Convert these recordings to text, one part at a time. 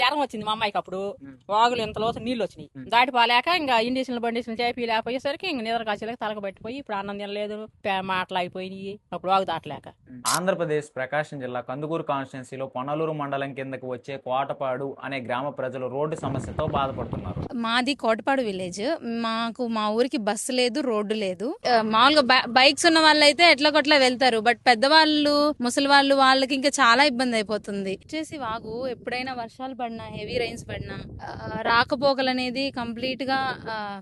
జ్వరం వచ్చింది మా అమ్మాయికి అప్పుడు వాగులు ఇంత లోతు నీళ్ళు వచ్చినాయి దాటి పోలేక ఇంకా ఇండిషన్లు బండిషన్లు చేపి లేకపోయేసరికి ఇంక నిద్ర కాసేలకు తలక పట్టిపోయి ఇప్పుడు అన్నం తినలేదు మాటలు అయిపోయినాయి అప్పుడు వాగు దాటలేక. ఆంధ్రప్రదేశ్ ప్రకాశం జిల్లా కందుకూరు కాన్స్టిట్యున్సీలో పొనలూరు మండలం కిందకు వచ్చే కోటపాడు అనే గ్రామ ప్రజలు రోడ్డు సమస్యతో బాధపడుతున్నారు. మాది కోటపాడు విలేజ్. మా ఊరికి బస్సు లేదు, రోడ్డు లేదు. మామూలుగా బైక్స్ ఉన్న వాళ్ళు అయితే ఎట్లా కొట్లా వెళ్తారు. బట్ పెద్దవాళ్ళు, ముసలి వాళ్ళకి ఇంకా చాలా ఇబ్బంది అయిపోతుంది. వచ్చేసి వాగు ఎప్పుడైనా వర్షాలు పడినా, హెవీ రైన్స్ పడినా రాకపోకలు అనేది కంప్లీట్ గా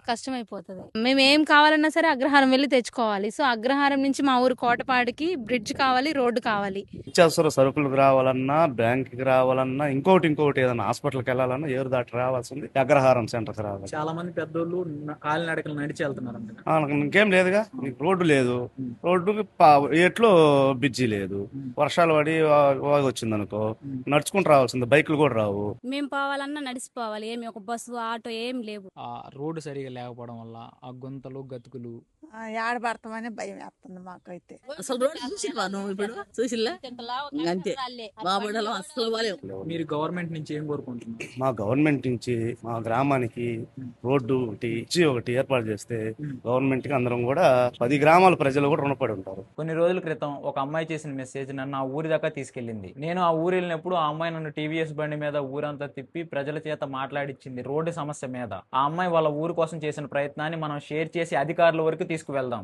కష్టం అయిపోతుంది. మేము ఏం కావాలన్నా సరే అగ్రహారం వెళ్ళి తెచ్చుకోవాలి. సో అగ్రహారం నుంచి మా ఊరు కోటపాడికి బ్రిడ్జ్ కావాలి, రోడ్డు కావాలి. నిత్యావసర సరుకులకు రావాలన్నా, బ్యాంకుకి రావాలన్నా, ఇంకోటి ఏదైనా హాస్పిటల్కి వెళ్ళాలన్నా ఏరు దాటి రావాల్సింది అగ్రహారం సెంటర్కి రావాలి. చాలా మంది పెద్దోళ్ళు కాలినడకలు నడిచి వెళ్తున్నారు. ఇంకేం లేదుగా, నీకు రోడ్డు లేదు, రోడ్డుకి ఎట్లో బిజ్జి లేదు. వర్షాలు పడి వాగు వచ్చింది అనుకో, నడుచుకుంటూ రావాల్సింది, బైకులు కూడా రావు. మేము పోవాలన్నా నడిచిపోవాలి, ఏమి ఒక బస్సు ఆటో ఏం లేవు. ఆ రోడ్డు సరిగా లేకపోవడం వల్ల ఆ గుంతలు గతుకులు ఏడ పడతామని భయం వేస్తుంది మాకైతే. అసలు రోడ్డు చూసివా నువ్వు ఇప్పుడు చూసిల్లా అంతే బాబుడలో అసలు బాలేవు. మీరు గవర్నమెంట్ నుంచి ఏం కోరుకుంటున్నారు? మా గవర్నమెంట్ నుంచి మా గ్రామానికి రోడ్డు ఒకటి ఏర్పాటు చేస్తే గవర్నమెంట్ కి అందరం కూడా 10 గ్రామాల ప్రజలు కూడా రుణపడి ఉంటారు. కొన్ని రోజుల క్రితం ఒక అమ్మాయి చేసిన మెసేజ్ నన్ను ఆ ఊరి దాకా తీసుకెళ్లింది. నేను ఆ ఊరు వెళ్ళినప్పుడు ఆ అమ్మాయి నన్ను టీవీఎస్ బండి మీద ఊరంతా తిప్పి ప్రజల చేత మాట్లాడిచ్చింది రోడ్డు సమస్య మీద. ఆ అమ్మాయి వాళ్ళ ఊరు కోసం చేసిన ప్రయత్నాన్ని మనం షేర్ చేసి అధికారుల వరకు తీసుకువెళ్దాం.